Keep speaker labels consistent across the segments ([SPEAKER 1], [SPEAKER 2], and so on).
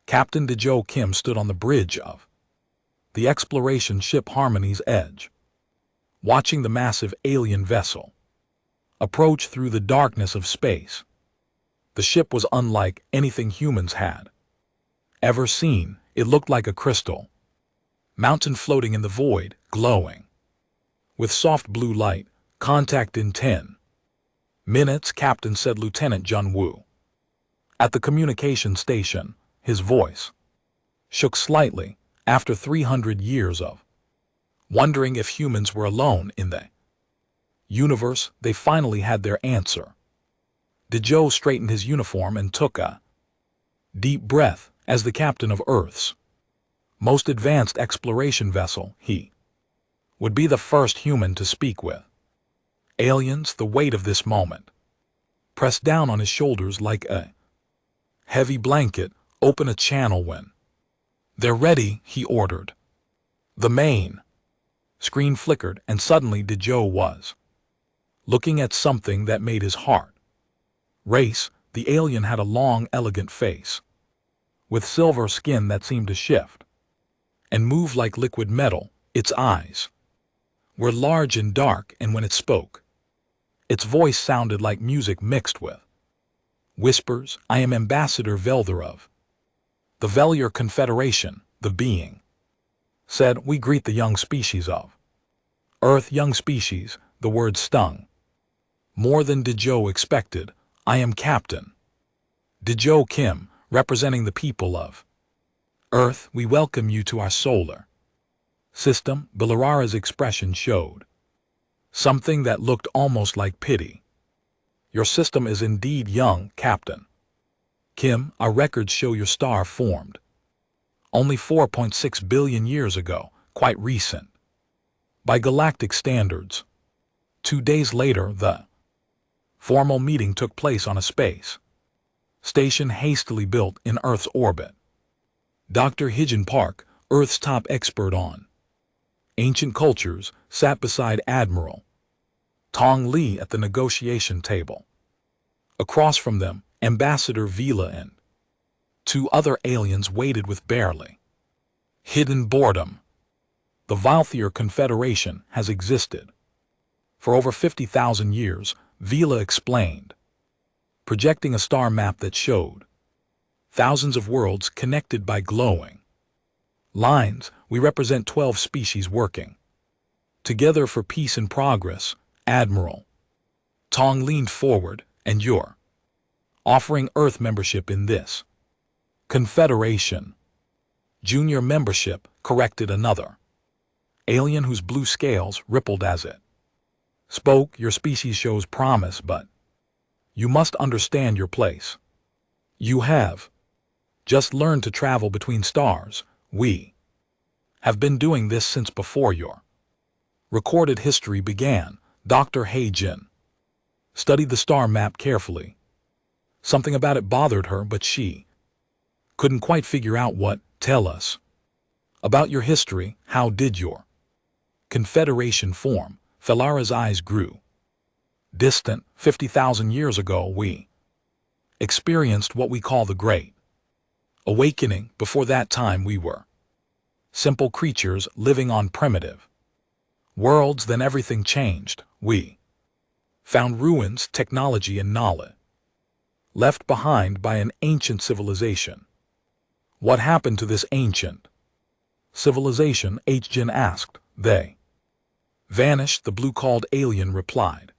[SPEAKER 1] Captain Dejo Kim stood on the bridge of the exploration ship Harmony's Edge, watching the massive alien vessel approach through the darkness of space. The ship was unlike anything humans had ever seen. It looked like a crystal mountain floating in the void, glowing with soft blue light. Contact in 10 minutes, Captain said Lieutenant Jun Woo. At the communication station, his voice shook slightly. After 300 years of wondering if humans were alone in the universe, they finally had their answer. Dejo straightened his uniform and took a deep breath. As the captain of Earth's most advanced exploration vessel, he would be the first human to speak with aliens. The weight of this moment pressed down on his shoulders like a heavy blanket. Open a channel when they're ready, he ordered. The main screen flickered, and suddenly Dejo was looking at something that made his heart race. The alien had a long, elegant face with silver skin that seemed to shift and move like liquid metal. Its eyes were large and dark, and when it spoke, its voice sounded like music mixed with whispers. I am Ambassador Velther of the Velier Confederation, the being said. We greet the young species of Earth. Young species, the word stung more than Dejo expected. I am Captain Dejo Kim, representing the people of Earth. We welcome you to our solar system. Bilarara's expression showed something that looked almost like pity. Your system is indeed young, Captain Kim. Our records show your star formed only 4.6 billion years ago, quite recent by galactic standards. 2 days later, the formal meeting took place on a space station hastily built in Earth's orbit. Dr. Hyejin Park, Earth's top expert on ancient cultures, sat beside Admiral Tong Li at the negotiation table. Across from them, Ambassador Vila and 2 other aliens waited with barely hidden boredom. The Velier Confederation has existed for over 50,000 years, Vila explained, projecting a star map that showed thousands of worlds connected by glowing lines. We represent 12 species working together for peace and progress. Admiral Tong leaned forward. And you're offering Earth membership in this confederation. Junior membership, corrected another alien whose blue scales rippled as it spoke. Your species shows promise, but you must understand your place. You have just learned to travel between stars. We have been doing this since before your recorded history began. Dr. Hyejin studied the star map carefully. Something about it bothered her, but she couldn't quite figure out what. Tell us about your history. How did your confederation form? Felara's eyes grew distant. 50,000 years ago, we experienced what we call the Great Awakening. Before that time, we were simple creatures living on primitive worlds. Then everything changed. We found ruins, technology, and knowledge left behind by an ancient civilization. What happened to this ancient civilization? Hyejin asked. They vanished, the blue-called alien replied.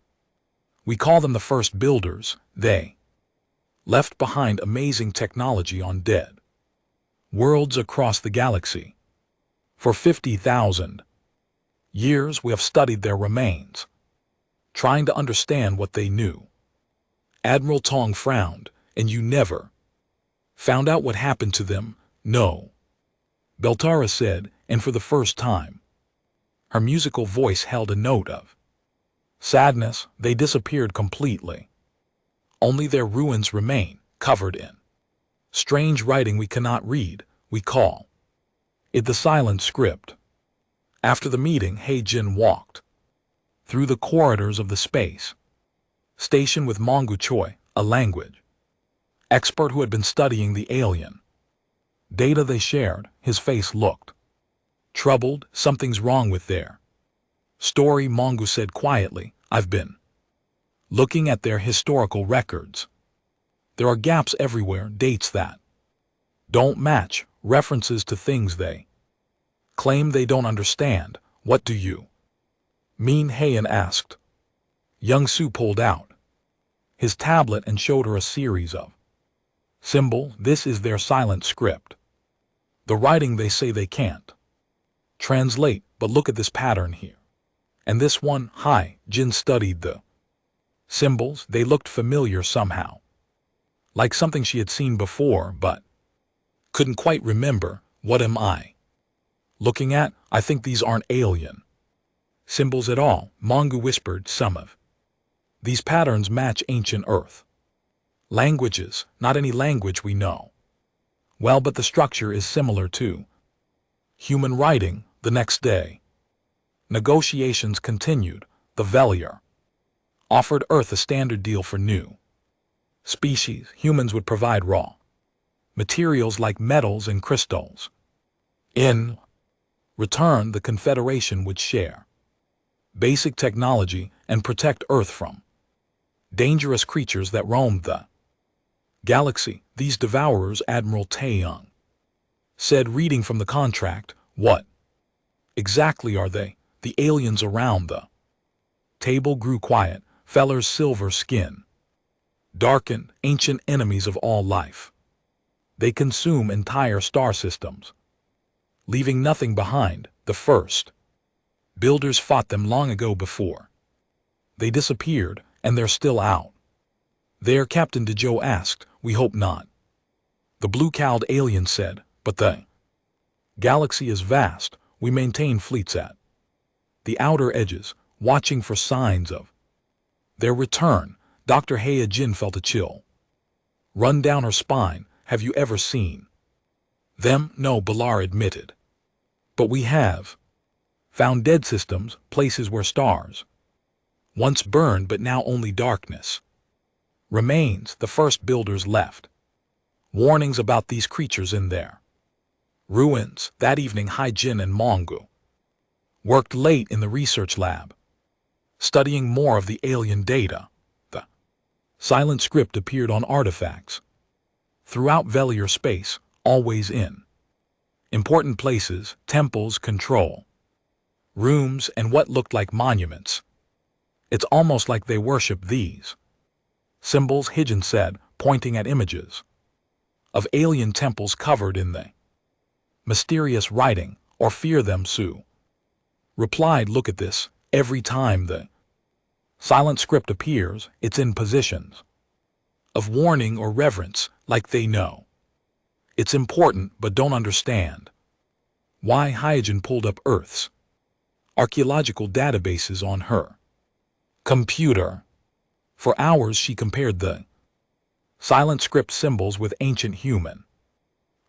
[SPEAKER 1] We call them the first builders. They left behind amazing technology on dead worlds across the galaxy. For 50,000 years we have studied their remains, trying to understand what they knew. Admiral Tong frowned. And you never found out what happened to them? No, Beltara said, and for the first time, her musical voice held a note of sadness. They disappeared completely. Only their ruins remain, covered in strange writing we cannot read. We call it the silent script. After the meeting, Hyejin walked through the corridors of the space station with Mongu Choi, a language expert who had been studying the alien Data they shared, his face looked troubled. Something's wrong with their story, Mongu said quietly. I've been looking at their historical records. There are gaps everywhere, dates that don't match, references to things they claim they don't understand. What do you mean? Heian asked. Young Su pulled out his tablet and showed her a series of symbols. This is their silent script. The writing they say they can't translate, but look at this pattern here. And this one. Jin studied the symbols. They looked familiar somehow, like something she had seen before, but couldn't quite remember. What am I looking at? I think these aren't alien symbols at all, Mongu whispered. Some of these patterns match ancient Earth languages, not any language we know well, but the structure is similar to human writing. The next day, negotiations continued. The Velier offered Earth a standard deal for new species. Humans would provide raw materials like metals and crystals. In return, the Confederation would share basic technology and protect Earth from dangerous creatures that roamed the galaxy. These devourers, Admiral Taeyong said, reading from the contract. What exactly are they? The aliens around the table grew quiet. Feller's silver skin darkened. Ancient enemies of all life. They consume entire star systems, leaving nothing behind. The first builders fought them long ago. Before they disappeared, and they're still out there, Captain DeJoe asked. We hope not, the blue-cowled alien said, but the galaxy is vast. We maintain fleets at the outer edges, watching for signs of their return. Dr. Heya Jin felt a chill run down her spine. Have you ever seen them? No, Balar admitted. But we have found dead systems, places where stars once burned but now only darkness remains. The first builders left warnings about these creatures in their ruins. That evening, Jin and Mongu worked late in the research lab, studying more of the alien data. The silent script appeared on artifacts throughout Velier space, always in important places, temples, control rooms, and what looked like monuments. It's almost like they worship these symbols, Hijin said, pointing at images of alien temples covered in the mysterious writing. Or fear them, Su replied. Look at this. Every time the silent script appears, it's in positions of warning or reverence, like they know it's important but don't understand why. Hyojin pulled up Earth's archaeological databases on her computer. For hours she compared the silent script symbols with ancient human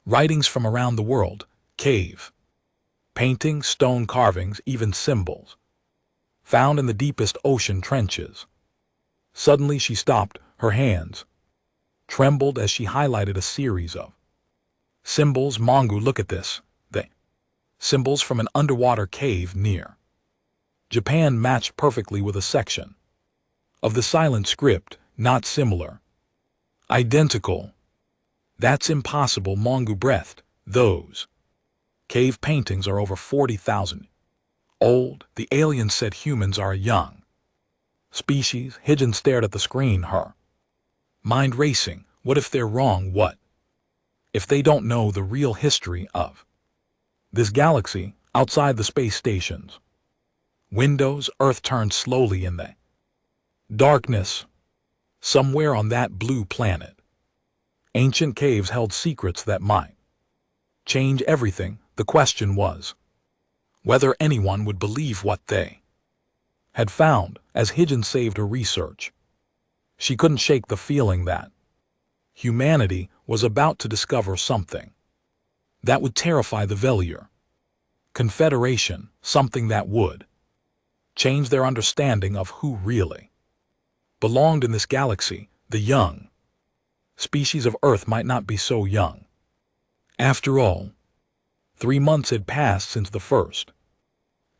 [SPEAKER 1] writings from around the world, cave paintings, stone carvings, even symbols found in the deepest ocean trenches. Suddenly she stopped. Her hands trembled as she highlighted a series of symbols. Mongu, look at this. They symbols from an underwater cave near Japan matched perfectly with a section of the silent script. Not similar, identical. That's impossible, Mongu breathed. Those cave paintings are over 40,000 old. The alien said humans are a young species. Hijin stared at the screen, her mind racing. What if they're wrong? What if they don't know the real history of this galaxy? Outside the space station's windows, Earth turned slowly in the darkness. Somewhere on that blue planet, ancient caves held secrets that might change everything. The question was whether anyone would believe what they had found. As Hijin saved her research, she couldn't shake the feeling that humanity was about to discover something that would terrify the Velier Confederation, something that would change their understanding of who really belonged in this galaxy. The young species of Earth might not be so young After all, 3 months had passed since the first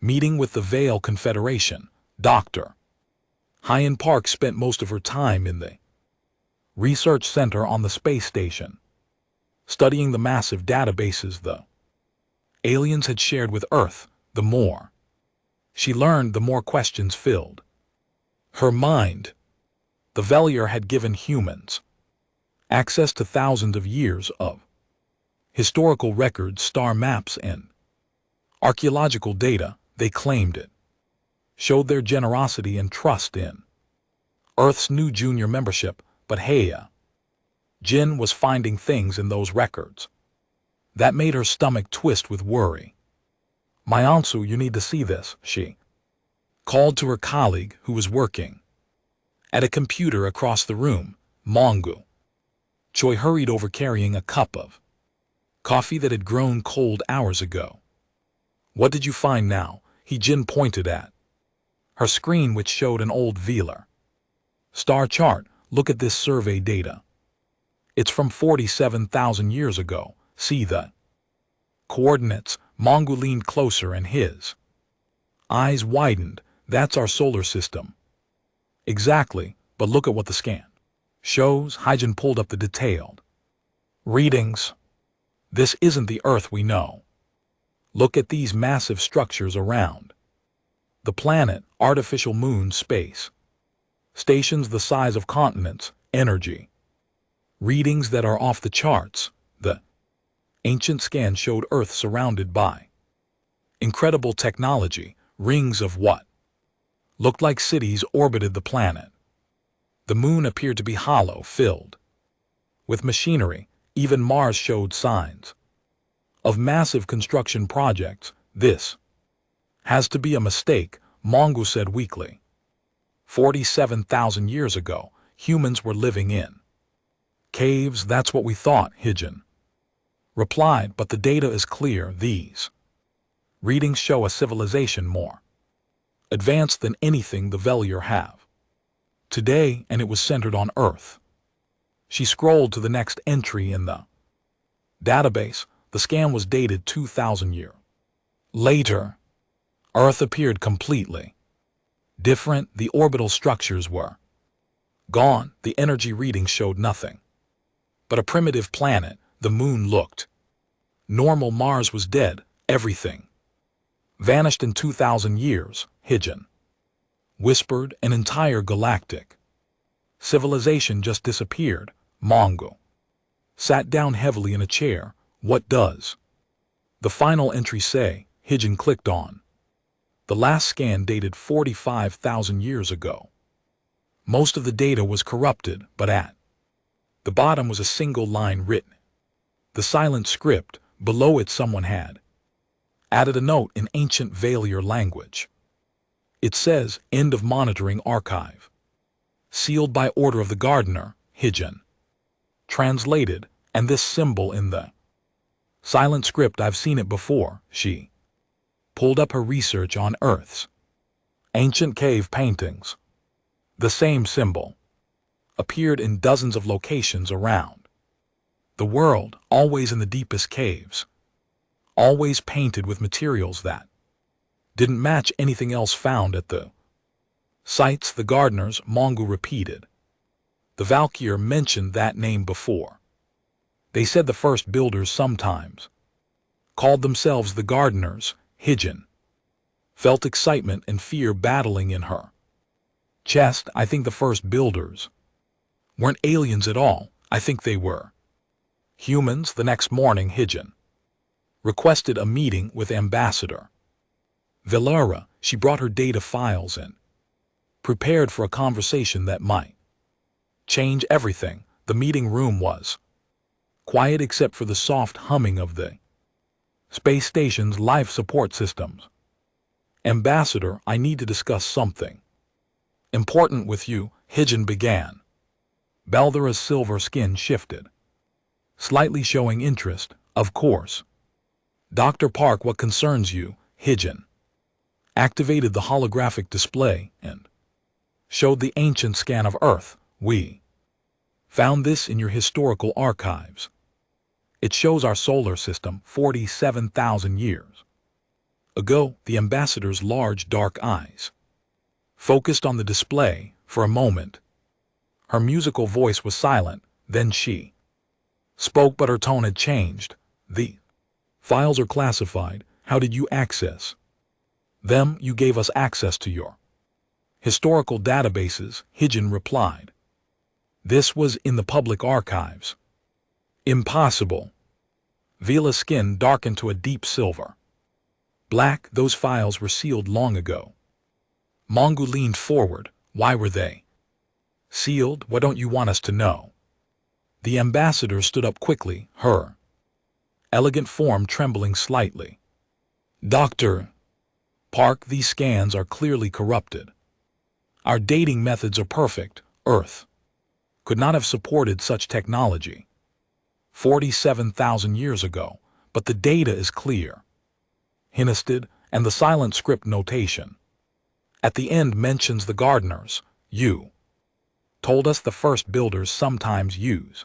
[SPEAKER 1] meeting with the Vale Confederation. Dr. Hyun Park spent most of her time in the research center on the space station, studying the massive databases the aliens had shared with Earth. The more she learned, the more questions filled her mind. The Velier had given humans access to thousands of years of historical records, star maps, and archaeological data. They claimed it showed their generosity and trust in Earth's new junior membership. But Heya Jin was finding things in those records that made her stomach twist with worry. "Myansu, you need to see this," she called to her colleague who was working at a computer across the room. Mongu Choi hurried over, carrying a cup of coffee that had grown cold hours ago. "What did you find now?" Jin pointed at her screen, which showed an old Velar star chart. "Look at this survey data. It's from 47,000 years ago. See the coordinates?" Mongu leaned closer and his eyes widened. "That's our solar system." "Exactly, but look at what the scan shows." Hyjin pulled up the detailed readings. "This isn't the Earth we know. Look at these massive structures around the planet, artificial moons, space stations the size of continents, energy readings that are off the charts." The ancient scan showed Earth surrounded by incredible technology. Rings of what looked like cities orbited the planet. The moon appeared to be hollow, filled with machinery. Even Mars showed signs of massive construction projects. "This has to be a mistake," Mongu said weakly. 47,000 years ago, humans were living in caves. "That's what we thought," Hyjin replied, "but the data is clear. These readings show a civilization more advanced than anything the Velier have today, and it was centered on Earth." She scrolled to the next entry in the database. The scan was dated 2,000 years later. Earth appeared completely different. The orbital structures were gone. The energy readings showed nothing but a primitive planet. The moon looked normal. Mars was dead. Everything vanished in 2,000 years. Hyjin whispered, "An entire galactic civilization just disappeared." Mongu sat down heavily in a chair. "What does the final entry say?" Hyjin clicked on the last scan, dated 45,000 years ago. Most of the data was corrupted, but at the bottom was a single line written the silent script. Below it, someone had added a note in ancient Valier language. It says, "End of monitoring archive. Sealed by order of the gardener." Hyjin translated, "And this symbol in the silent script, I've seen it before." She pulled up her research on Earth's ancient cave paintings. The same symbol appeared in dozens of locations around the world, always in the deepest caves, always painted with materials that didn't match anything else found at the sites. "The gardeners," Mongu repeated. The Valkyr mentioned that name before. "They said the first builders sometimes called themselves the gardeners." Hyjin felt excitement and fear battling in her chest. "I think the first builders weren't aliens at all. I think they were humans." The next morning, Hyjin requested a meeting with Ambassador Velara. She brought her data files and prepared for a conversation that might change everything. The meeting room was quiet except for the soft humming of the space station's life support systems. "Ambassador, I need to discuss something important with you," Hyjin began. Balthara's silver skin shifted, slightly showing interest. "Of course, Dr. Park, what concerns you?" Hyjin activated the holographic display and showed the ancient scan of Earth. "We found this in your historical archives. It shows our solar system 47,000 years ago. The ambassador's large dark eyes focused on the display for a moment. Her musical voice was silent, then she spoke, but her tone had changed. The files are classified. How did you access them? You gave us access to your historical databases, Hijin replied. This was in the public archives. Impossible. Vila's skin darkened to a deep silver. Black, those files were sealed long ago. Mongu leaned forward. Why were they sealed? What don't you want us to know? The ambassador stood up quickly, her elegant form trembling slightly. Dr. Park, these scans are clearly corrupted. Our dating methods are perfect. Earth could not have supported such technology 47,000 years ago, but the data is clear. Hinnisted, and the silent script notation at the end mentions the gardeners. You told us the first builders sometimes use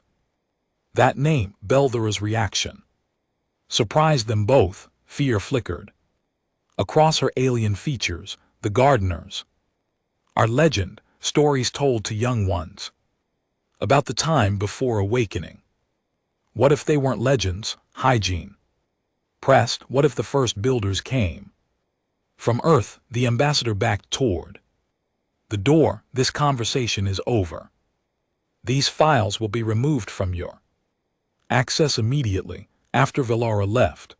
[SPEAKER 1] that name. Belthera's reaction surprised them both. Fear flickered across her alien features. The gardeners are legend, stories told to young ones about the time before awakening. What if they weren't legends? Hygiene pressed. What if the first builders came from Earth? The ambassador backed toward the door. This conversation is over. These files will be removed from your access immediately. After Vilara left,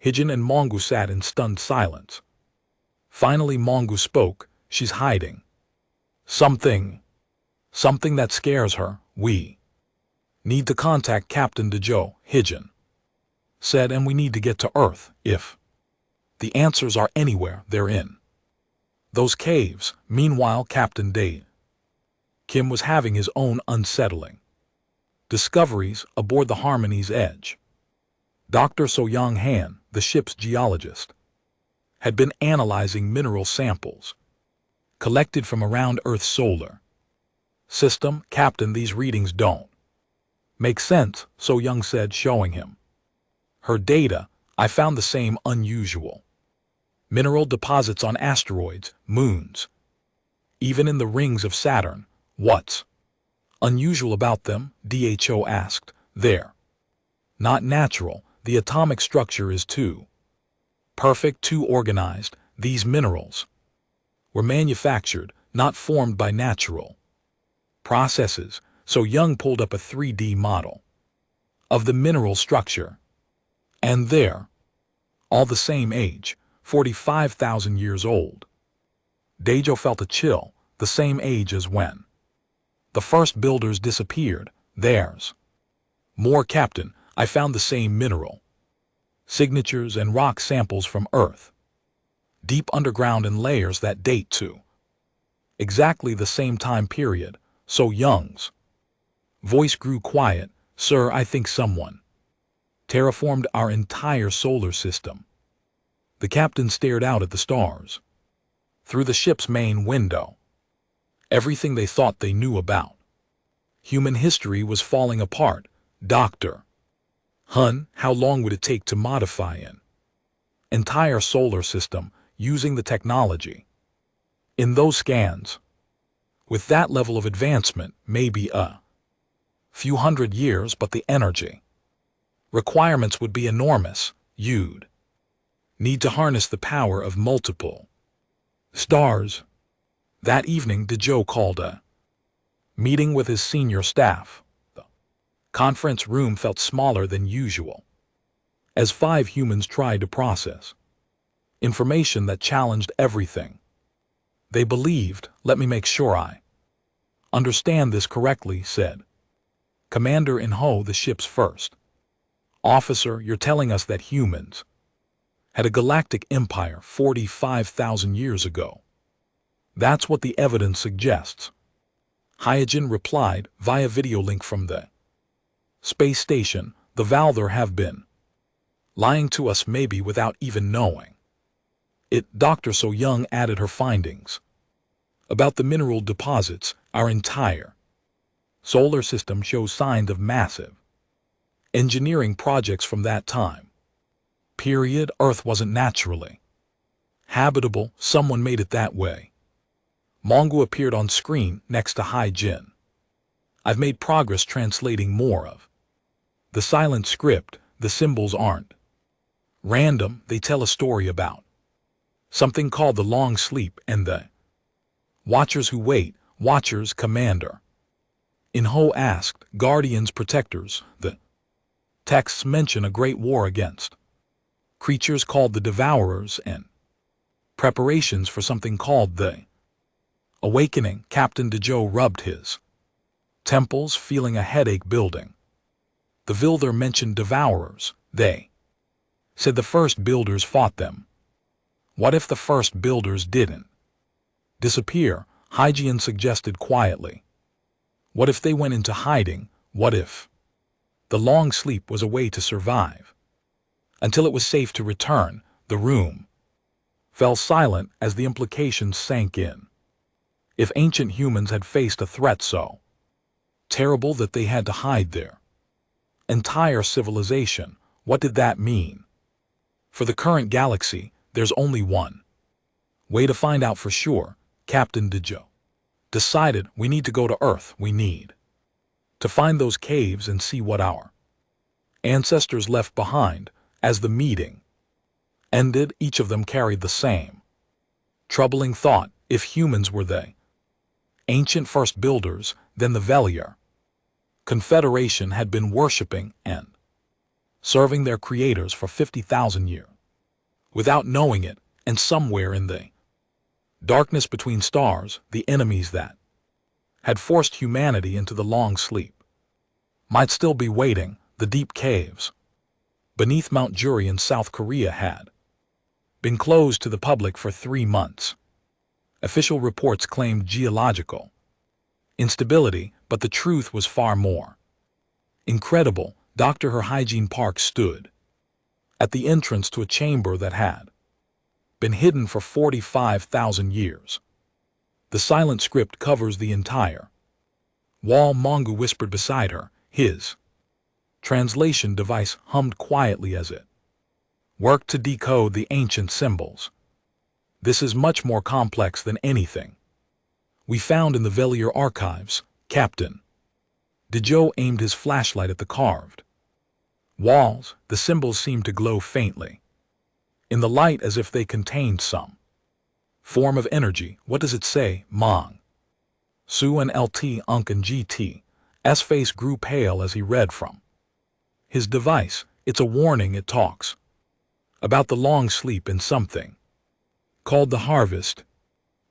[SPEAKER 1] Hijin and Mongu sat in stunned silence. Finally Mongu spoke. She's hiding something that scares her. We need to contact Captain Dejo, Hijin said, and we need to get to Earth. If the answers are anywhere, they're in those caves. Meanwhile, Captain Dade Kim was having his own unsettling discoveries aboard the Harmony's Edge. Dr. So-Young Han, the ship's geologist, had been analyzing mineral samples collected from around Earth's solar system. Captain, these readings don't make sense, So-Young said, showing him her data. I found the same unusual mineral deposits on asteroids, moons, even in the rings of Saturn. What's unusual about them? Dho asked. They're not natural. The atomic structure is too perfect, too organized. These minerals were manufactured, not formed by natural processes. So Young pulled up a 3D model of the mineral structure. And they're all the same age, 45,000 years old. Dejo felt a chill. The same age as when the first builders disappeared. There's more, Captain. I found the same mineral signatures and rock samples from Earth, deep underground in layers that date to exactly the same time period. So Young's voice grew quiet. Sir, I think someone terraformed our entire solar system. The captain stared out at the stars through the ship's main window. Everything they thought they knew about human history was falling apart. Dr. Hun, how long would it take to modify an entire solar system using the technology in those scans? With that level of advancement, maybe a few hundred years, but the energy requirements would be enormous. You'd need to harness the power of multiple stars. That evening, Dejo called a meeting with his senior staff. The conference room felt smaller than usual, as 5 humans tried to process information that challenged everything they believed. Let me make sure I understand this correctly, said Commander In-ho, the ship's first officer. You're telling us that humans had a galactic empire 45,000 years ago. That's what the evidence suggests. Hyojin replied via video link from the space station. The Valther have been lying to us, maybe without even knowing it. Dr. So-Young added her findings about the mineral deposits. Our entire solar system shows signs of massive engineering projects from that time. Period. Earth wasn't naturally habitable, someone made it that way. Mongu appeared on screen next to Hai-Jin. I've made progress translating more of the silent script. The symbols aren't random, they tell a story about something called the long sleep and the watchers who wait. Watchers, Commander Inho asked. Guardians, protectors. The texts mention a great war against creatures called the Devourers and preparations for something called the Awakening. Captain Dejo rubbed his temples, feeling a headache building. The Vilder mentioned Devourers. They said the first builders fought them. What if the first builders didn't disappear? Hygiene suggested quietly. What if they went into hiding? What if the long sleep was a way to survive until it was safe to return? The room fell silent as the implications sank in. If ancient humans had faced a threat so terrible that they had to hide their entire civilization, what did that mean? For the current galaxy, there's only one way to find out for sure. Captain Dejo decided we need to go to Earth. We need to find those caves and see what our ancestors left behind. As the meeting ended, each of them carried the same troubling thought. If humans were the ancient first builders, then the Velier Confederation had been worshipping and serving their creators for 50,000 years without knowing it, and somewhere in the darkness between stars, the enemies that had forced humanity into the long sleep might still be waiting. The deep caves beneath Mount Juri in South Korea had been closed to the public for 3 months. Official reports claimed geological instability, but the truth was far more incredible. Dr. Her Hygiene Park stood at the entrance to a chamber that had been hidden for 45,000 years. The silent script covers the entire wall. Mongu whispered beside her. His translation device hummed quietly as it worked to decode the ancient symbols. This is much more complex than anything we found in the Velier archives. Captain Dejo aimed his flashlight at the carved walls. The symbols seemed to glow faintly in the light, as if they contained some form of energy. What does it say? Mong Su and LT Unk and GT's face grew pale as he read from his device. It's a warning. It talks about the long sleep in something called the harvest.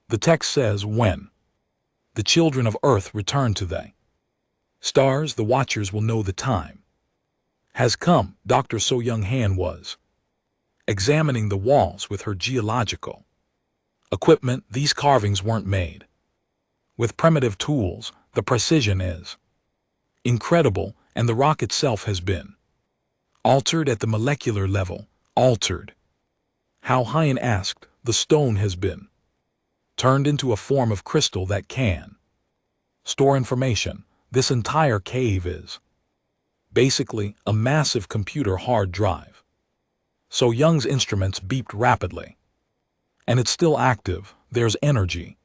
[SPEAKER 1] The text says when the children of Earth return to the stars, the watchers will know the time has come. Dr. So Young Han was examining the walls with her geological equipment. These carvings weren't made with primitive tools. The precision is incredible, and the rock itself has been altered at the molecular level. Altered? How? Hyan asked. The stone has been turned into a form of crystal that can store information. This entire cave is basically a massive computer hard drive. So Young's instruments beeped rapidly. And it's still active. There's energy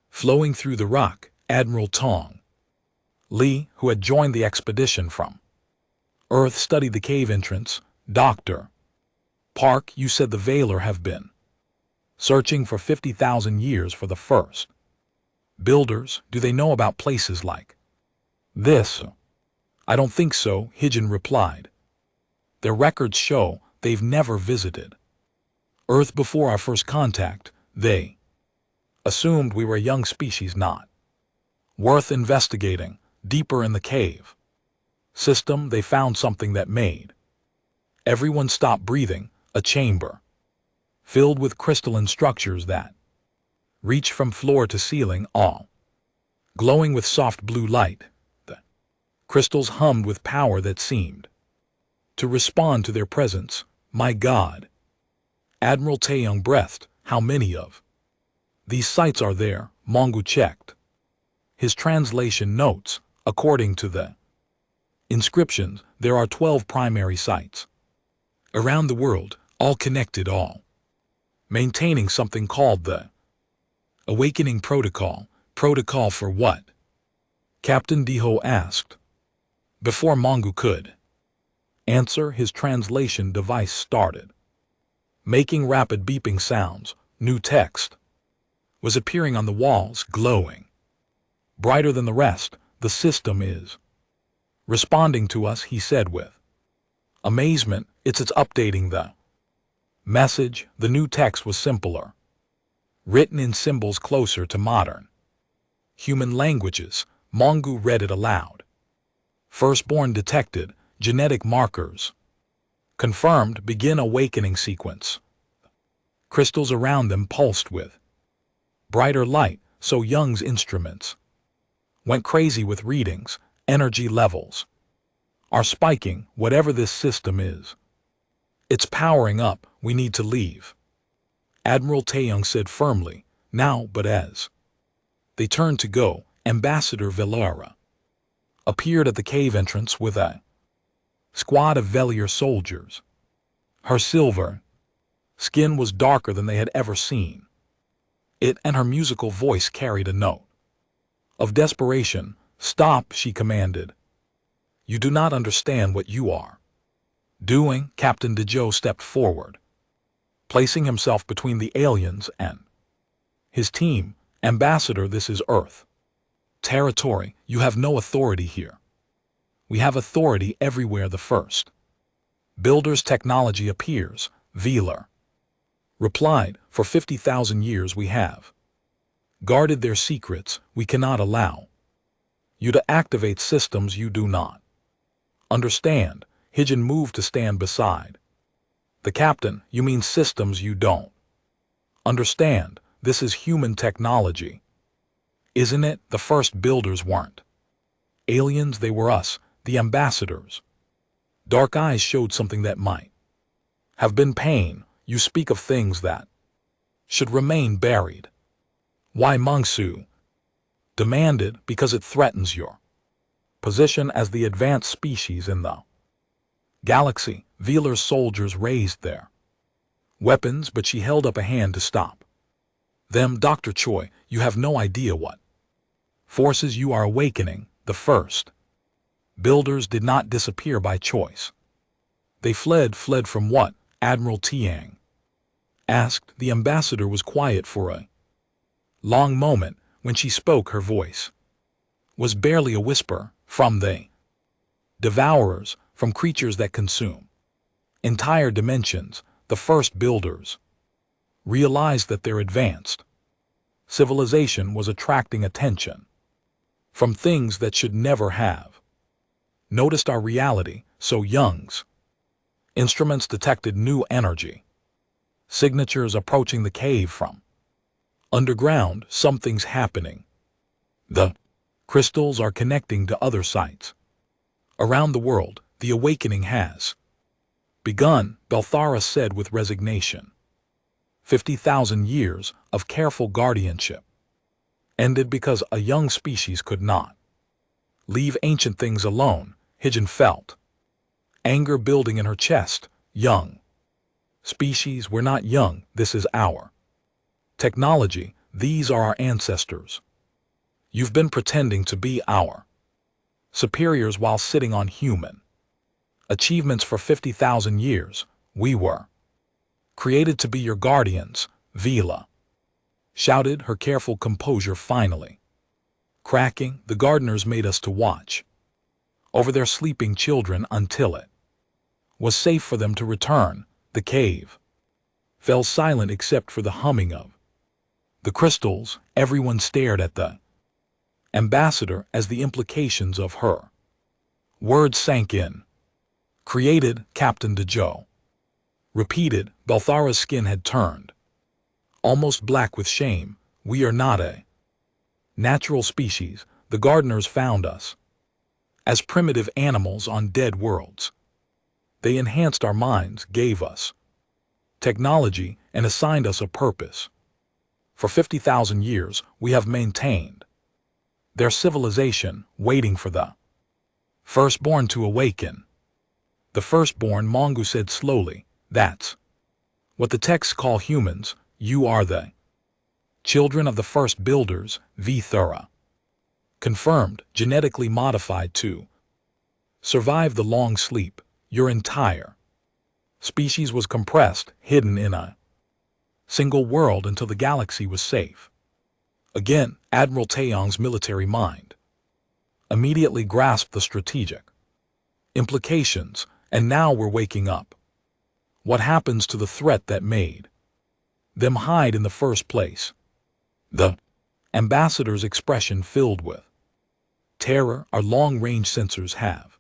[SPEAKER 1] flowing through the rock. Admiral Tong Lee, who had joined the expedition from Earth, studied the cave entrance. Dr. Park, you said the Veiler have been searching for 50,000 years for the first builders. Do they know about places like this? I don't think so, Hijin replied. Their records show they've never visited Earth before our first contact. They assumed we were a young species not worth investigating. Deeper in the cave system, they found something that made everyone stop breathing. A chamber filled with crystalline structures that reached from floor to ceiling, all glowing with soft blue light. The crystals hummed with power that seemed to respond to their presence. My God! Admiral Taeyong breathed. How many of these sites are there? Mongu checked his translation notes. According to the Inscriptions, there are 12 primary sites. Around the world, all connected all. Maintaining something called the Awakening Protocol. Protocol for what? Captain Deho asked. Before Mongu could answer, his translation device started. Making rapid beeping sounds, new text was appearing on the walls, glowing. Brighter than the rest, the system is responding to us, he said with amazement. It's updating the message. The new text was simpler, written in symbols closer to modern human languages. Mongu read it aloud. Firstborn detected, genetic markers confirmed, begin awakening sequence. Crystals around them pulsed with brighter light, so Young's instruments went crazy with readings. Energy levels are spiking. Whatever this system is, it's powering up. We need to leave, Admiral Taeyong said firmly. Now, but as they turned to go, Ambassador Velara appeared at the cave entrance with a squad of Velier soldiers. Her silver skin was darker than they had ever seen it, and her musical voice carried a note of desperation. Stop, she commanded. You do not understand what you are doing. Captain Dejo stepped forward, placing himself between the aliens and his team. Ambassador, this is Earth territory. You have no authority here. We have authority everywhere. The first builder's technology appears, Velar replied. For 50,000 years we have guarded their secrets. We cannot allow you to activate systems you do not understand. Hijin moved to stand beside the captain. You mean systems you don't understand? This is human technology, isn't it? The first builders weren't aliens, they were us, the ambassadors. Dark eyes showed something that might have been pain. You speak of things that should remain buried. Why? Mongsu demanded. Because it threatens your position as the advanced species in the galaxy. Velar's soldiers raised their weapons, but she held up a hand to stop them. Dr. Choi, you have no idea what forces you are awakening. The first builders did not disappear by choice. They fled from what? Admiral Tiang asked. The ambassador was quiet for a long moment. When she spoke, her voice was barely a whisper. From the devourers, from creatures that consume entire dimensions, the first builders realized that their advanced civilization was attracting attention from things that should never have noticed our reality. So Young's instruments detected new energy signatures approaching the cave from underground. Something's happening. The crystals are connecting to other sites around the world. The awakening has begun, Belthara said with resignation. 50,000 years of careful guardianship ended because a young species could not leave ancient things alone. Hijin felt anger building in her chest. Young species, we're not young. This is our technology. These are our ancestors. You've been pretending to be our superiors while sitting on human achievements for 50,000 years. We were created to be your guardians, Vila shouted, her careful composure finally cracking. The gardeners made us to watch over their sleeping children until it was safe for them to return. The cave fell silent except for the humming of the crystals. Everyone stared at the ambassador as the implications of her words sank in. Created, Captain Dejo repeated. Belthara's skin had turned almost black with shame. We are not a natural species. The gardeners found us as primitive animals on dead worlds. They enhanced our minds, gave us technology, and assigned us a purpose. For 50,000 years, we have maintained their civilization, waiting for the Firstborn to awaken. The firstborn, Mongu said slowly. That's what the texts call humans. You are the children of the first builders, Vithura. Confirmed, genetically modified to survive the long sleep. Your entire species was compressed, hidden in a single world until the galaxy was safe. Again, Admiral Taeyong's military mind immediately grasped the strategic implications, and now we're waking up. What happens to the threat that made them hide in the first place? The ambassador's expression filled with terror. Our long-range sensors have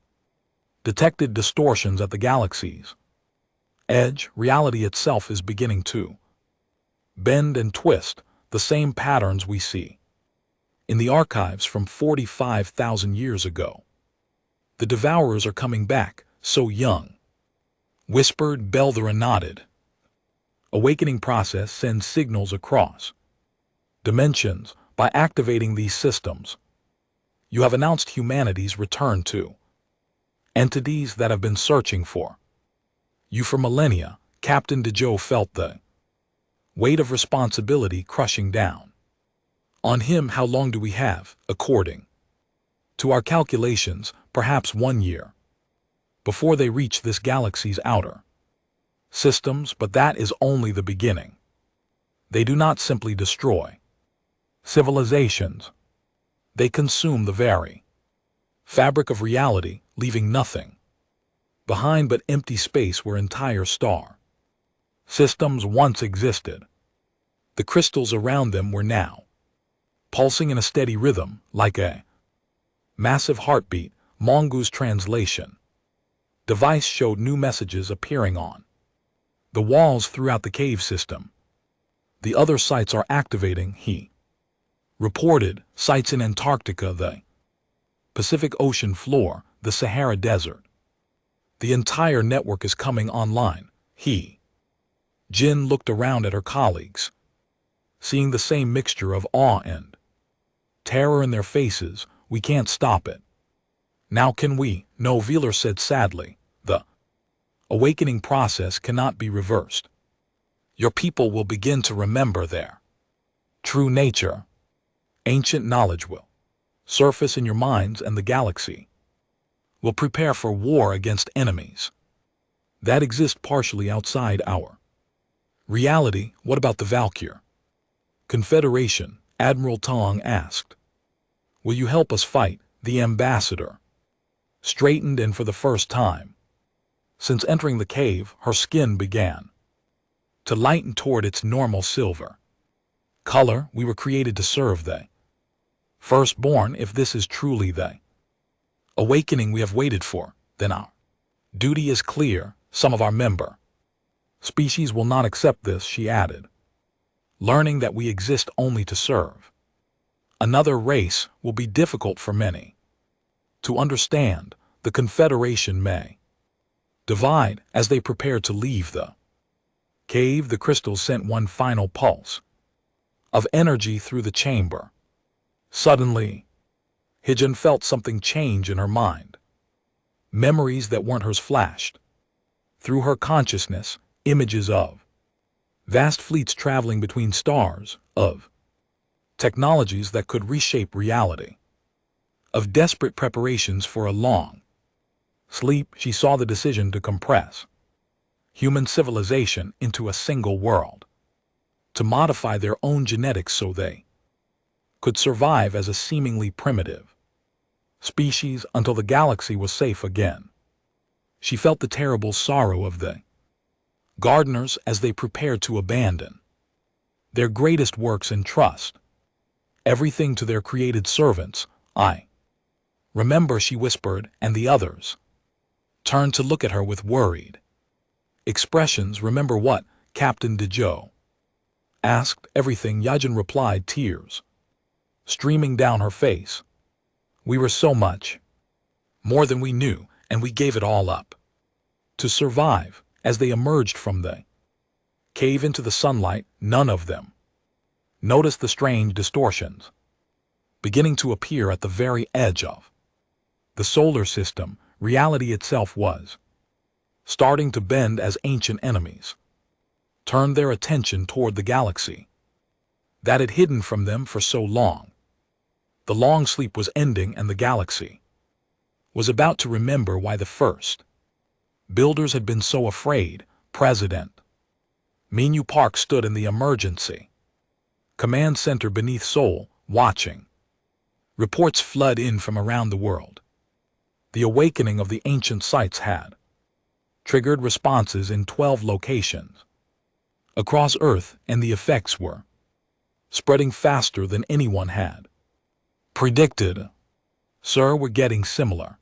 [SPEAKER 1] detected distortions at the galaxy's edge. Reality itself is beginning to bend and twist, the same patterns we see in the archives from 45,000 years ago. The devourers are coming back, so young, whispered. Belthera nodded. Awakening process sends signals across dimensions by activating these systems. You have announced humanity's return to entities that have been searching for you for millennia. Captain Dejo felt the weight of responsibility crushing down on him. How long do we have? According to our calculations, perhaps 1 year before they reach this galaxy's outer systems, but that is only the beginning. They do not simply destroy civilizations. They consume the very fabric of reality, leaving nothing behind but empty space where entire star systems once existed. The crystals around them were now pulsing in a steady rhythm, like a massive heartbeat. Mongu's translation device showed new messages appearing on the walls throughout the cave system. The other sites are activating, he reported. Sites in Antarctica, the Pacific Ocean floor, the Sahara Desert. The entire network is coming online, he. Jin looked around at her colleagues, seeing the same mixture of awe and terror in their faces. We can't stop it. Now can we? No, Veeler said sadly. The awakening process cannot be reversed. Your people will begin to remember their true nature. Ancient knowledge will surface in your minds, and the galaxy will prepare for war against enemies that exist partially outside our reality. What about the Valkyr Confederation? Admiral Tong asked. Will you help us fight? The ambassador straightened, and for the first time since entering the cave, her skin began to lighten toward its normal silver color. We were created to serve the firstborn. If this is truly the awakening we have waited for, then our duty is clear. Some of our member species will not accept this, she added, learning that we exist only to serve another race will be difficult for many to understand. The Confederation may divide as they prepare to leave the cave. The crystals sent one final pulse of energy through the chamber. Suddenly, Hijin felt something change in her mind. Memories that weren't hers flashed through her consciousness, images of vast fleets traveling between stars, of technologies that could reshape reality, of desperate preparations for a long sleep. She saw the decision to compress human civilization into a single world, to modify their own genetics so they could survive as a seemingly primitive species until the galaxy was safe again. She felt the terrible sorrow of the gardeners as they prepared to abandon their greatest works and trust everything to their created servants. I remember, she whispered, and the others turned to look at her with worried expressions. Remember what? Captain Dejo asked. Everything, Yajin replied, tears streaming down her face. We were so much more than we knew, and we gave it all up to survive. As they emerged from the cave into the sunlight, none of them noticed the strange distortions beginning to appear at the very edge of The solar system, reality itself was starting to bend as ancient enemies turned their attention toward the galaxy that had hidden from them for so long. The long sleep was ending, and the galaxy was about to remember why the first builders had been so afraid. President Minu Park stood in the emergency command center beneath Seoul, watching. Reports flood in from around the world. The awakening of the ancient sites had triggered responses in 12 locations across Earth, and the effects were spreading faster than anyone had predicted. Sir, we're getting similar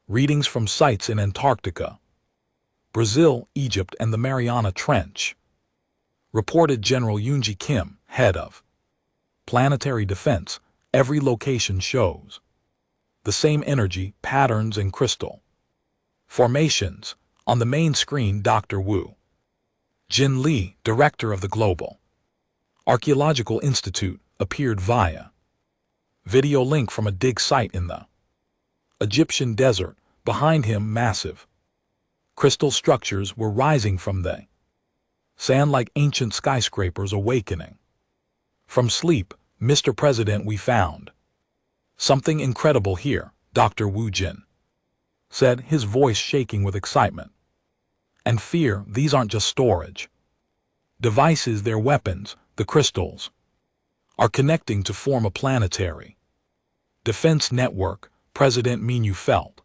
[SPEAKER 1] readings from sites in Antarctica, Brazil, Egypt, and the Mariana Trench, reported General Yoonji Kim, head of Planetary Defense. Every location shows the same energy, patterns, and crystal formations. On the main screen, Dr. Wu Jin Lee, director of the Global Archaeological Institute, appeared via video link from a dig site in the Egyptian desert. Behind him, massive crystal structures were rising from the sand like ancient skyscrapers awakening from sleep. Mr. President, we found something incredible here, Dr. Wu Jin said, his voice shaking with excitement and fear. These aren't just storage devices, they're weapons. The crystals are connecting to form a planetary defense network. President Minu felt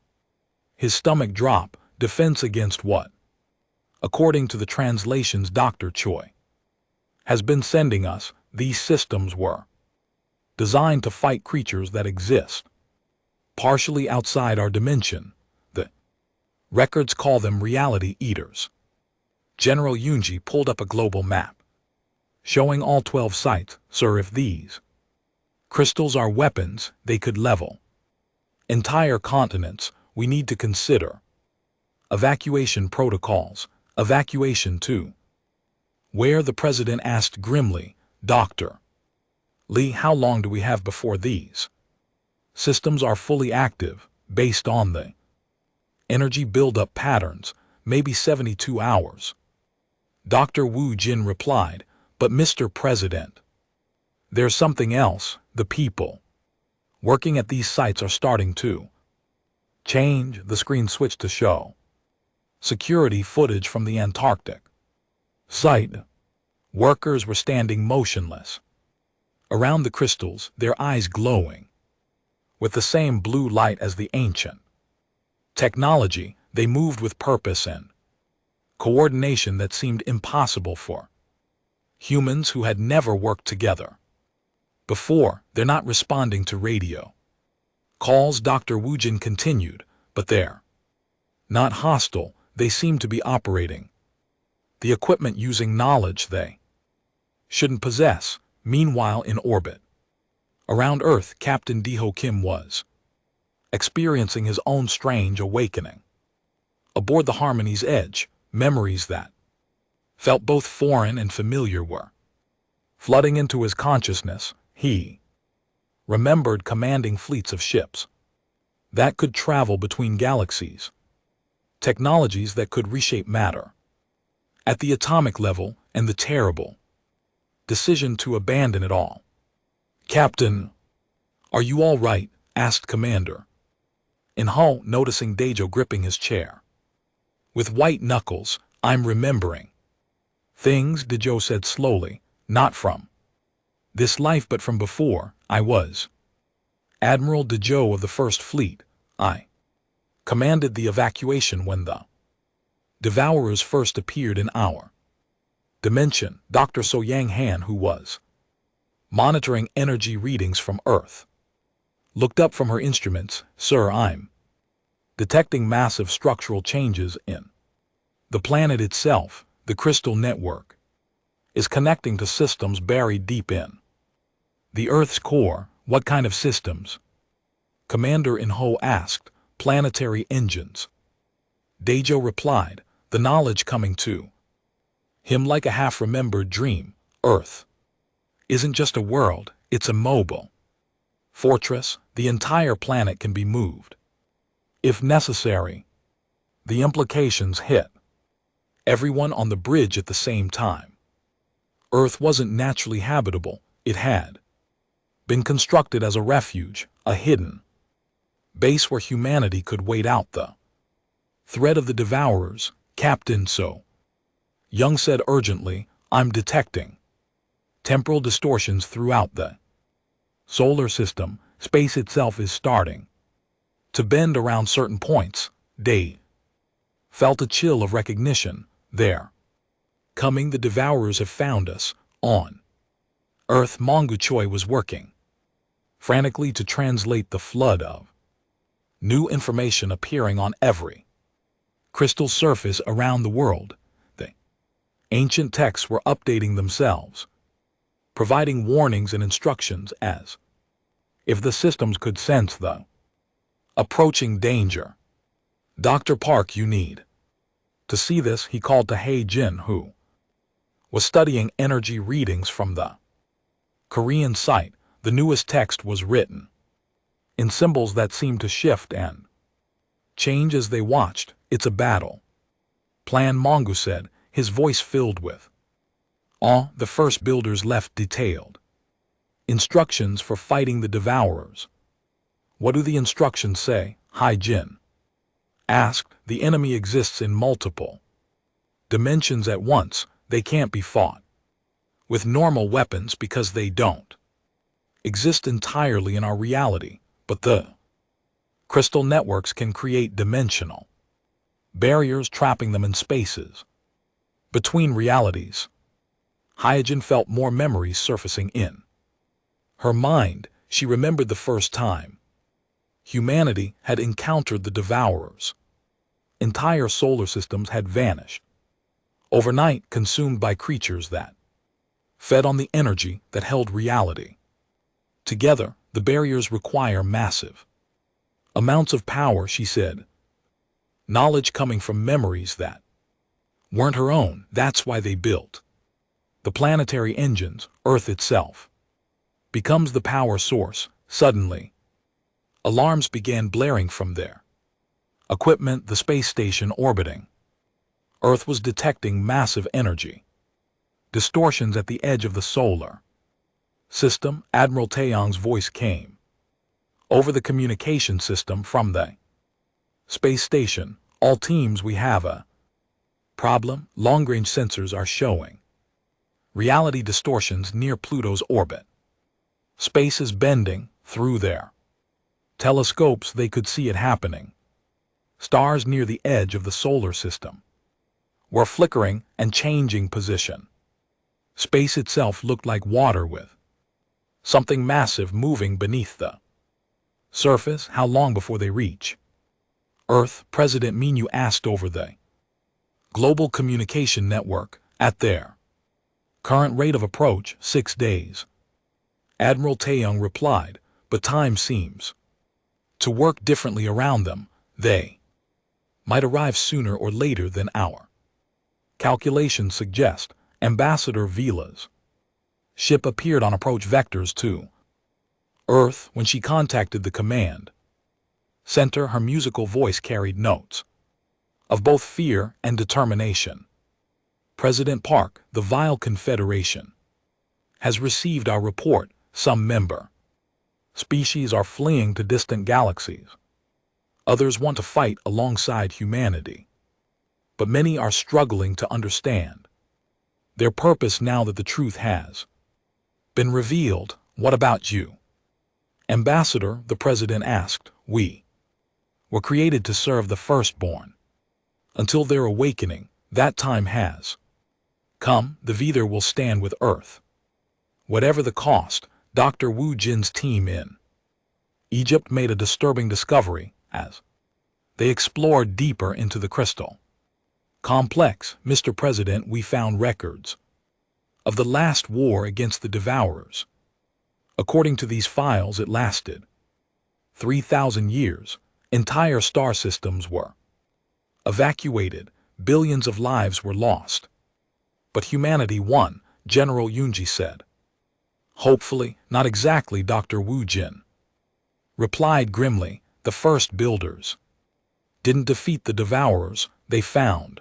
[SPEAKER 1] his stomach drop. Defense against what? According to the translations Dr. Choi has been sending us, these systems were designed to fight creatures that exist partially outside our dimension. The records call them reality eaters. General Yoonji pulled up a global map showing all 12 sites. Sir, if these crystals are weapons, they could level entire continents. We need to consider evacuation protocols. Evacuation to where? The president asked grimly. Dr. Lee, how long do we have before these systems are fully active? Based on the energy buildup patterns, maybe 72 hours. Dr. Wu Jin replied, but Mr. President, there's something else. The people working at these sites are starting to change. The screen switched to show security footage from the Antarctic site. Workers were standing motionless around the crystals, their eyes glowing with the same blue light as the ancient technology. They moved with purpose and coordination that seemed impossible for humans who had never worked together before. They're not responding to radio calls, Dr. Wu Jin continued, but they're not hostile. They seem to be operating the equipment using knowledge they shouldn't possess. Meanwhile, in orbit around Earth, Captain Deho Kim was experiencing his own strange awakening. Aboard the Harmony's Edge, memories that felt both foreign and familiar were flooding into his consciousness. He remembered commanding fleets of ships that could travel between galaxies, technologies that could reshape matter at the atomic level, and the terrible decision to abandon it all. Captain, are you all right? Asked Commander In Ho, noticing Daejo gripping his chair with white knuckles. I'm remembering things, Daejo said slowly, not from this life but from before. I was Admiral Daejo of the First Fleet. I commanded the evacuation when the Devourers first appeared in our dimension. Dr. So Yang Han, who was monitoring energy readings from Earth, looked up from her instruments. Sir, I'm detecting massive structural changes in the planet itself. The crystal network is connecting to systems buried deep in the Earth's core. What kind of systems? Commander In Ho asked. Planetary engines. Daejo replied, the knowledge coming to him like a half-remembered dream. Earth isn't just a world, it's a mobile fortress. The entire planet can be moved if necessary. The implications hit everyone on the bridge at the same time. Earth wasn't naturally habitable, it had been constructed as a refuge, a hidden base where humanity could wait out the threat of the devourers. Captain So Young said urgently, I'm detecting temporal distortions throughout the solar system. Space itself is starting to bend around certain points. Dave felt a chill of recognition. There. Coming, the devourers have found us. On Earth, Mongu Choi was working frantically to translate the flood of new information appearing on every crystal surface around the world. The ancient texts were updating themselves, providing warnings and instructions as if the systems could sense the approaching danger. Dr. Park, you need to see this, he called to Hei Jin, who was studying energy readings from the Korean site. The newest text was written in symbols that seemed to shift and change as they watched. It's a battle plan, Mongu said, his voice filled with awe. The first builders left detailed instructions for fighting the devourers. What do the instructions say? Hai Jin asked. The enemy exists in multiple dimensions at once. They can't be fought with normal weapons because they don't exist entirely in our reality, but the crystal networks can create dimensional barriers, trapping them in spaces between realities. Hyojin felt more memories surfacing in her mind. She remembered the first time humanity had encountered the devourers. Entire solar systems had vanished overnight, consumed by creatures that fed on the energy that held reality together. The barriers require massive amounts of power, she said. Knowledge coming from memories that weren't her own. That's why they built the planetary engines. Earth itself becomes the power source. Suddenly, alarms began blaring from their equipment. The space station orbiting Earth was detecting massive energy distortions at the edge of the solar system. Admiral Taeyong's voice came over the communication system from the space station. All teams, we have a problem. Long-range sensors are showing reality distortions near Pluto's orbit. Space is bending. Through their telescopes, they could see it happening. Stars near the edge of the solar system were flickering and changing position. Space itself looked like water with something massive moving beneath the surface. How long before they reach Earth? President Minyu asked over the global communication network. At their current rate of approach, 6 days. Admiral Taeyong replied, but time seems to work differently around them. They might arrive sooner or later than our calculations suggest. Ambassador Vila's ship appeared on approach vectors to Earth when she contacted the command center. Her musical voice carried notes of both fear and determination. President Park, the Vile Confederation has received our report. Some member species are fleeing to distant galaxies. Others want to fight alongside humanity. But many are struggling to understand their purpose now that the truth has been revealed. What about you, Ambassador? The president asked. We were created to serve the firstborn. Until their awakening, that time has come. The Veether will stand with Earth, whatever the cost. Dr. Wu Jin's team in Egypt made a disturbing discovery as they explored deeper into the crystal complex. Mr. President, we found records of the last war against the devourers. According to these files, it lasted 3,000 years. Entire star systems were evacuated. Billions of lives were lost. But humanity won, General Yunji said. Hopefully, not exactly, Dr. Wu Jin replied grimly. The first builders didn't defeat the devourers, they found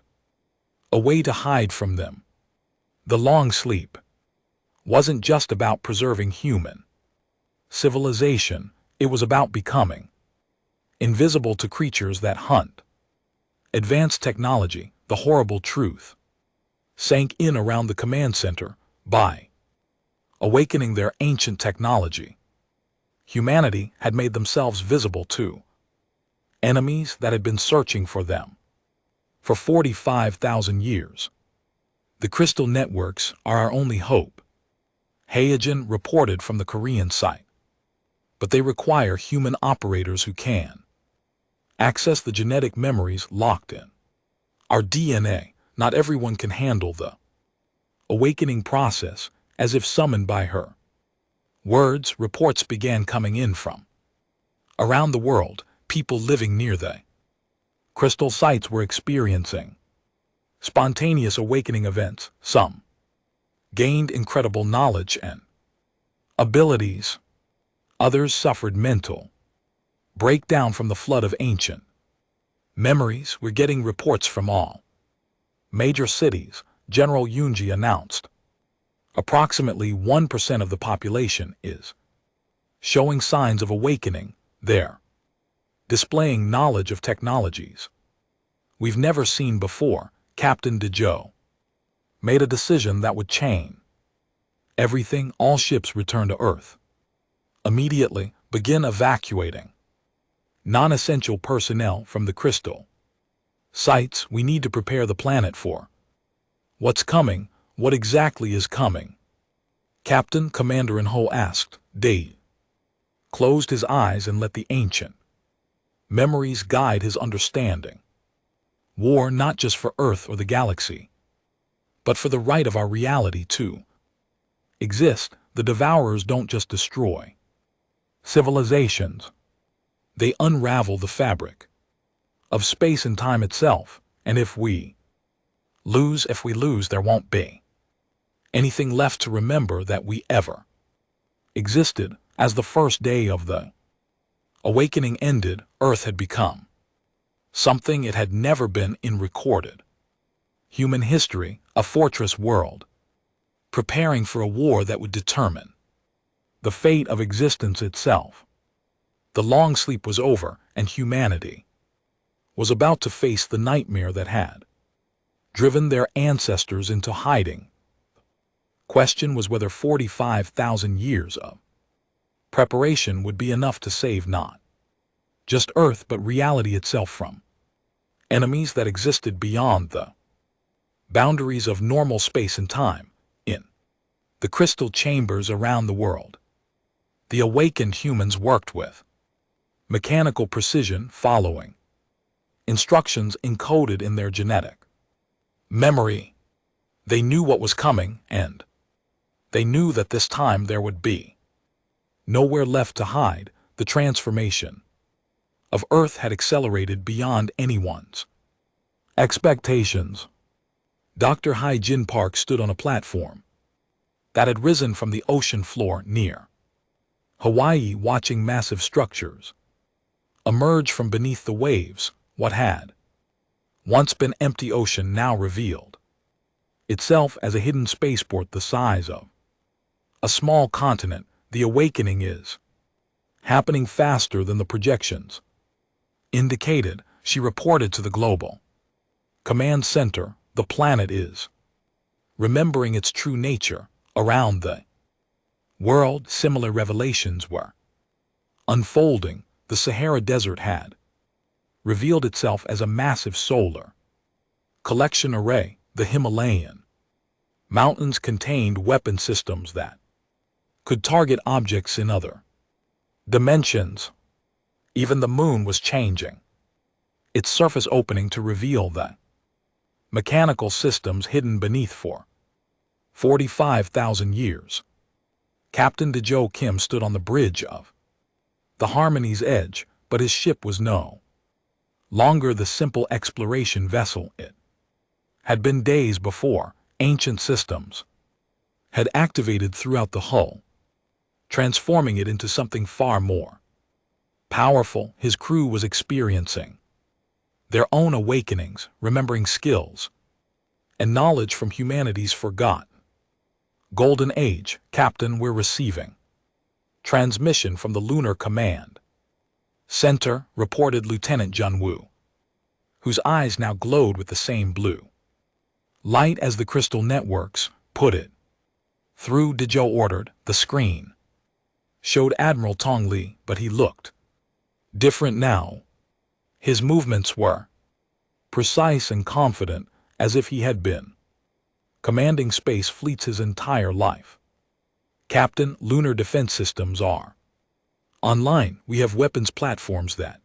[SPEAKER 1] a way to hide from them. The long sleep wasn't just about preserving human civilization, it was about becoming invisible to creatures that hunt. Advanced technology, the horrible truth, sank in around the command center. By awakening their ancient technology, humanity had made themselves visible to enemies that had been searching for them for 45,000 years. The crystal networks are our only hope, Haejin reported from the Korean site. But they require human operators who can access the genetic memories locked in our DNA. Not everyone can handle the awakening process. As if summoned by her words, reports began coming in from around the world. People living near the crystal sites were experiencing spontaneous awakening events. Some gained incredible knowledge and abilities. Others suffered mental breakdown from the flood of ancient memories. We're getting reports from all major cities, General Yoonji announced. Approximately 1% of the population is showing signs of awakening. They're displaying knowledge of technologies we've never seen before. Captain Dejo made a decision that would change everything. All ships return to Earth immediately. Begin evacuating non-essential personnel from the crystal sites. We need to prepare the planet for what's coming. What exactly is coming? Captain Commander-in-Ho asked. Dave closed his eyes and let the ancient memories guide his understanding. War not just for Earth or the galaxy, but for the right of our reality to exist. The devourers don't just destroy civilizations, they unravel the fabric of space and time itself. And if we lose, there won't be anything left to remember that we ever existed. As the first day of the awakening ended, Earth had become something it had never been in recorded human history, a fortress world, preparing for a war that would determine the fate of existence itself. The long sleep was over, and humanity was about to face the nightmare that had driven their ancestors into hiding. Question was whether 45,000 years of preparation would be enough to save not just Earth but reality itself from enemies that existed beyond the boundaries of normal space and time. In the crystal chambers around the world, the awakened humans worked with mechanical precision, following instructions encoded in their genetic memory. They knew what was coming, and they knew that this time there would be nowhere left to hide. The transformation of Earth had accelerated beyond anyone's expectations. Dr. Hae-jin Park stood on a platform that had risen from the ocean floor near Hawaii, watching massive structures emerge from beneath the waves. What had once been empty ocean now revealed itself as a hidden spaceport the size of a small continent. The awakening is happening faster than the projections indicated, she reported to the Global Command Center. The planet is remembering its true nature. Around the world, similar revelations were unfolding. The Sahara Desert had revealed itself as a massive solar collection array. The Himalayan mountains contained weapon systems that could target objects in other dimensions. Even the moon was changing, its surface opening to reveal the mechanical systems hidden beneath for 45,000 years. Captain Dejo Kim stood on the bridge of the Harmony's edge, but his ship was no longer the simple exploration vessel it had been days before. Ancient systems had activated throughout the hull, transforming it into something far more powerful. His crew was experiencing their own awakenings, remembering skills and knowledge from humanity's forgotten. Golden Age, Captain, we're receiving transmission from the Lunar Command Center, reported Lieutenant Junwoo, whose eyes now glowed with the same blue light as the crystal networks. Put it through, Dejo ordered. The screen showed Admiral Tong Li, but he looked different now. His movements were precise and confident, as if he had been commanding space fleets his entire life. Captain, lunar defense systems are online. We have weapons platforms that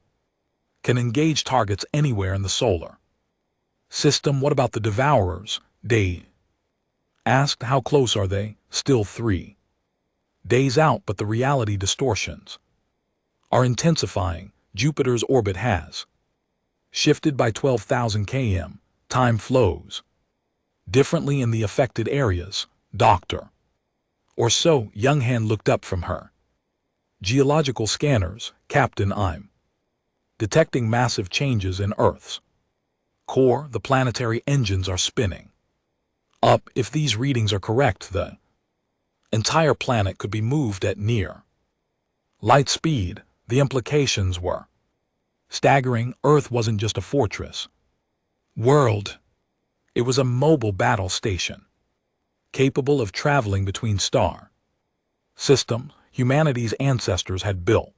[SPEAKER 1] can engage targets anywhere in the solar system. What about the Devourers? Dave asked. How close are they? Still 3 days out, but the reality distortions are intensifying. Jupiter's orbit has shifted by 12,000 km. Time flows differently in the affected areas, Doctor. Or so. Younghan looked up from her geological scanners. Captain, I'm detecting massive changes in Earth's core. The planetary engines are spinning up. If these readings are correct, the entire planet could be moved at near light speed. The implications were staggering. Earth wasn't just a fortress world. It was a mobile battle station, capable of traveling between star systems. Humanity's ancestors had built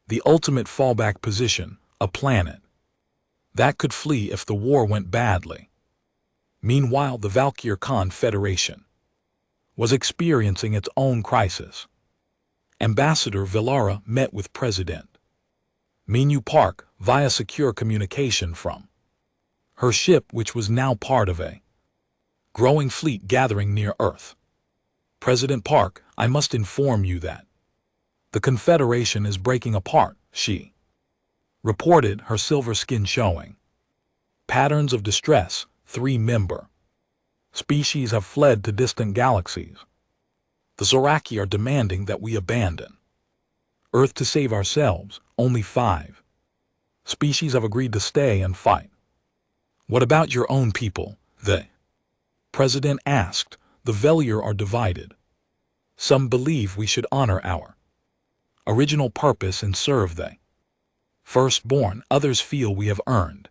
[SPEAKER 1] the ultimate fallback position, a planet that could flee if the war went badly. Meanwhile, the Valkyr Confederation was experiencing its own crisis. Ambassador Villara met with President Minyu Park via secure communication from her ship, which was now part of a growing fleet gathering near Earth. President Park, I must inform you that the Confederation is breaking apart, she reported, her silver skin showing patterns of distress. 3-member species have fled to distant galaxies. The Zoraki are demanding that we abandon Earth to save ourselves. Only 5 species have agreed to stay and fight. What about your own people? The President asked. The Velier are divided. Some believe we should honor our original purpose and serve the firstborn. Others feel we have earned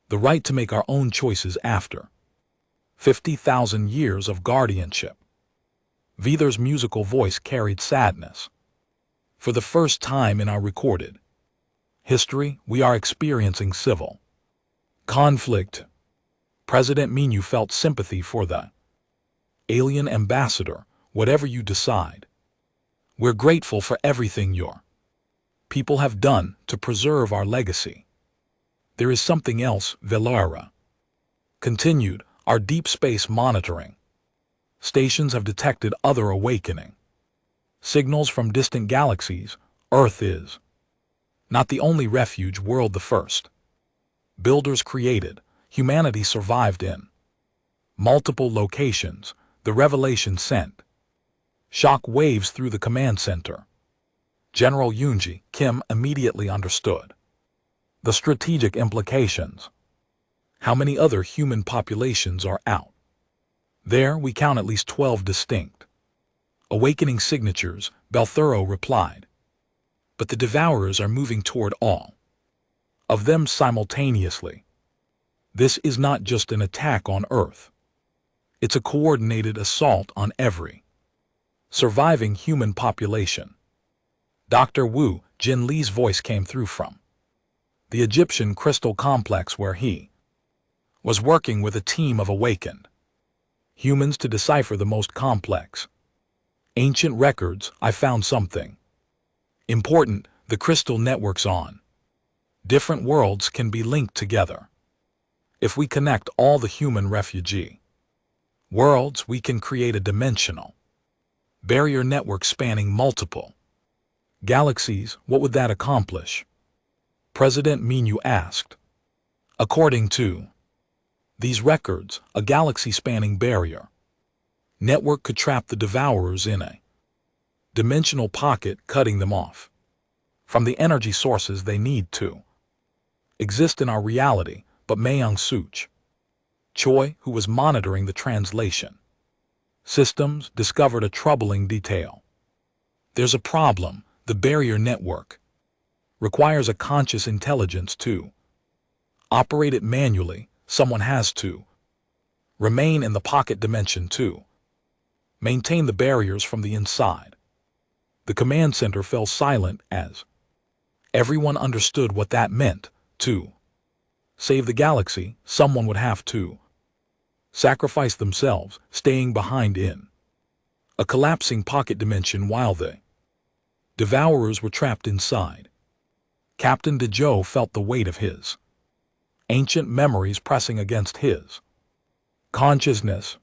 [SPEAKER 1] the right to make our own choices after 50,000 years of guardianship. Vither's musical voice carried sadness. For the first time in our recorded history, we are experiencing civil conflict. President Minyu felt sympathy for the alien ambassador. Whatever you decide, we're grateful for everything your people have done to preserve our legacy. There is something else, Villara continued. Our deep space monitoring stations have detected other awakening signals from distant galaxies. Earth is not the only refuge world. The first builders created, humanity survived in multiple locations. The revelation sent shock waves through the command center. General Yoonji Kim immediately understood the strategic implications. How many other human populations are out there? We count at least 12 distinct awakening signatures, Belthuro replied. But the Devourers are moving toward all of them simultaneously. This is not just an attack on Earth. It's a coordinated assault on every surviving human population. Dr. Wu Jin Li's voice came through from the Egyptian crystal complex, where he was working with a team of awakened humans to decipher the most complex ancient records. I found something important. The crystal networks on different worlds can be linked together. If we connect all the human refugee worlds, we can create a dimensional barrier network spanning multiple galaxies. What would that accomplish? President Minyu asked. According to these records, a galaxy-spanning barrier network could trap the Devourers in a dimensional pocket, cutting them off from the energy sources they need to exist in our reality, but Mayang Such, Choi, who was monitoring the translation systems, discovered a troubling detail. There's a problem. The barrier network requires a conscious intelligence to operate it manually. Someone has to remain in the pocket dimension to maintain the barriers from the inside. The command center fell silent as everyone understood what that meant. To save the galaxy, someone would have to sacrifice themselves, staying behind in a collapsing pocket dimension while the devourers were trapped inside. Captain DeJoe felt the weight of his ancient memories pressing against his consciousness.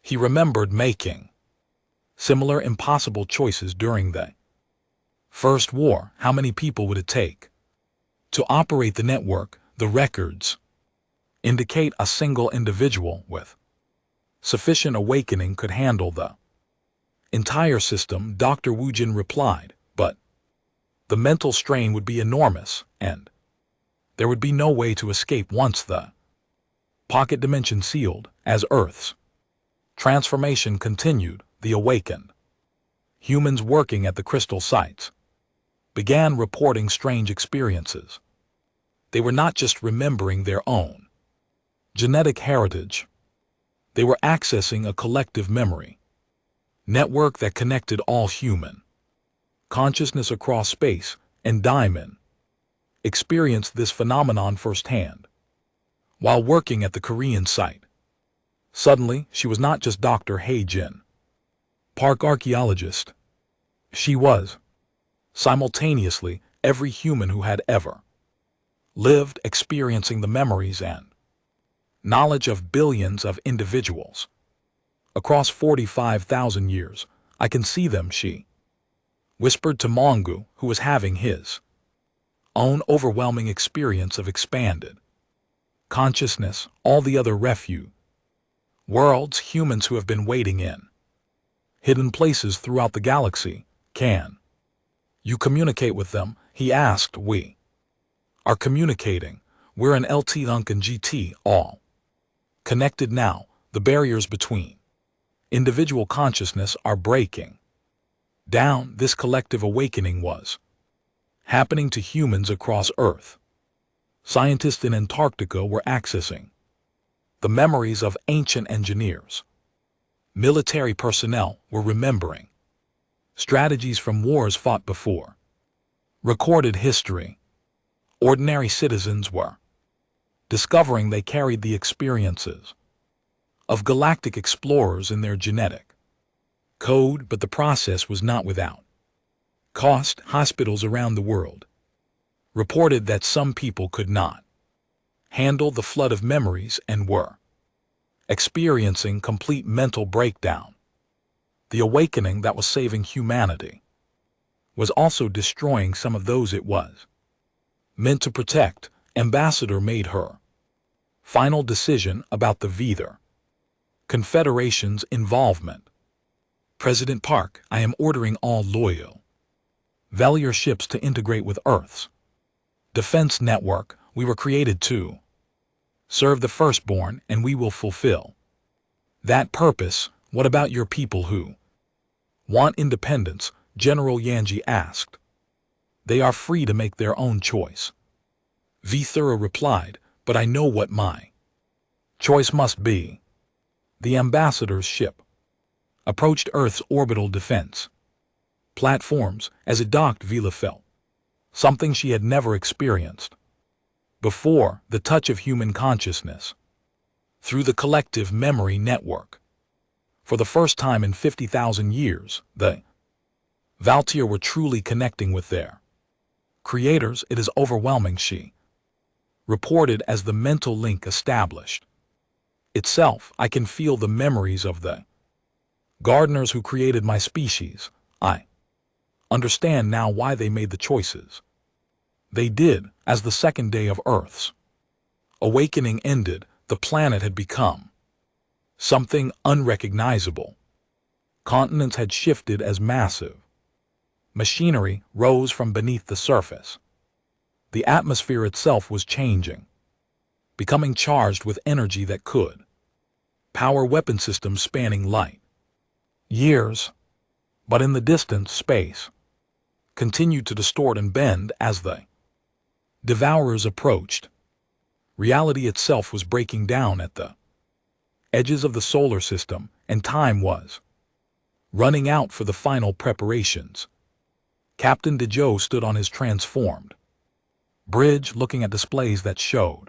[SPEAKER 1] He remembered making similar impossible choices during the First War. How many people would it take to operate the network? The records indicate a single individual with sufficient awakening could handle the entire system, Dr. Woojin replied, but the mental strain would be enormous, and there would be no way to escape once the pocket dimension sealed. As Earth's transformation continued, the awakened humans working at the crystal sites began reporting strange experiences. They were not just remembering their own genetic heritage. They were accessing a collective memory network that connected all human consciousness across space, and Diamond experienced this phenomenon firsthand while working at the Korean site. Suddenly, she was not just Dr. Hae-jin, park archaeologist. She was simultaneously every human who had ever lived, experiencing the memories and knowledge of billions of individuals across 45,000 years. I can see them, she whispered to Mongu, who was having his own overwhelming experience of expanded consciousness. All the other refuge worlds, humans who have been waiting in hidden places throughout the galaxy. Can you communicate with them? He asked. We are communicating. We're an LT Duncan GT, all connected now. The barriers between individual consciousness are breaking down. This collective awakening was happening to humans across Earth. Scientists in Antarctica were accessing the memories of ancient engineers. Military personnel were remembering strategies from wars fought before recorded history. Ordinary citizens were discovering they carried the experiences of galactic explorers in their genetic code, but the process was not without cost. Hospitals around the world reported that some people could not handle the flood of memories and were experiencing complete mental breakdown. The awakening that was saving humanity was also destroying some of those it was meant to protect. Ambassador made her final decision about the Veether Confederation's involvement. President Park, I am ordering all loyal Valier ships to integrate with Earth's defense network. We were created to serve the firstborn, and we will fulfill that purpose. What about your people who want independence? General Yanji asked. They are free to make their own choice, Veethura replied, but I know what my choice must be. The ambassador's ship approached Earth's orbital defense platforms. As it docked, Vila felt something she had never experienced before, the touch of human consciousness through the collective memory network. For the first time in 50,000 years, the Valtier were truly connecting with their creators. It is overwhelming, she reported as the mental link established itself. I can feel the memories of the gardeners who created my species. I understand now why they made the choices they did. As the second day of Earth's awakening ended, the planet had become something unrecognizable. Continents had shifted as massive machinery rose from beneath the surface. The atmosphere itself was changing, becoming charged with energy that could power weapon systems spanning light years. But in the distance, space continued to distort and bend as the devourers approached. Reality itself was breaking down at the edges of the solar system, and time was running out for the final preparations. Captain DeJoe stood on his transformed bridge looking at displays that showed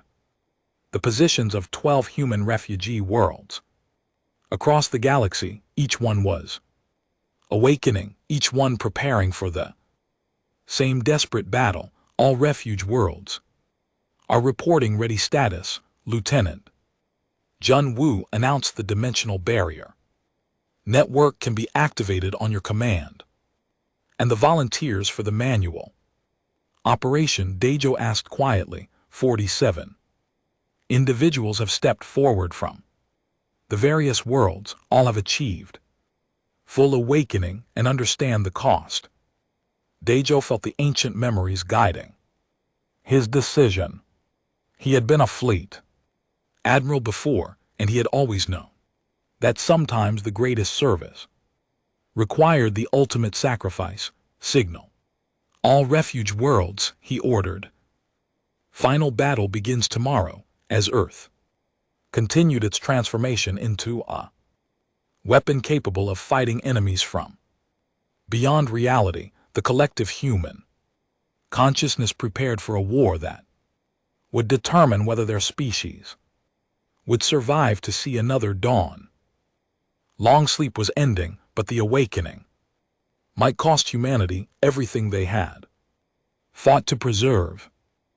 [SPEAKER 1] the positions of 12 human refugee worlds across the galaxy. Each one was awakening, each one preparing for the same desperate battle. All refuge worlds are reporting ready status, Lieutenant Jun Wu announced. The dimensional barrier network can be activated on your command. And the volunteers for the manual operation, Dajo asked quietly. 47 individuals have stepped forward from the various worlds. All have achieved full awakening and understand the cost. Dajo felt the ancient memories guiding his decision. He had been a fleet admiral before, and he had always known that sometimes the greatest service required the ultimate sacrifice. Signal all refuge worlds, he ordered. Final battle begins tomorrow as Earth continued its transformation into a weapon capable of fighting enemies from beyond reality. The collective human consciousness prepared for a war that would determine whether their species would survive to see another dawn. Long sleep was ending, but the awakening might cost humanity everything they had fought to preserve.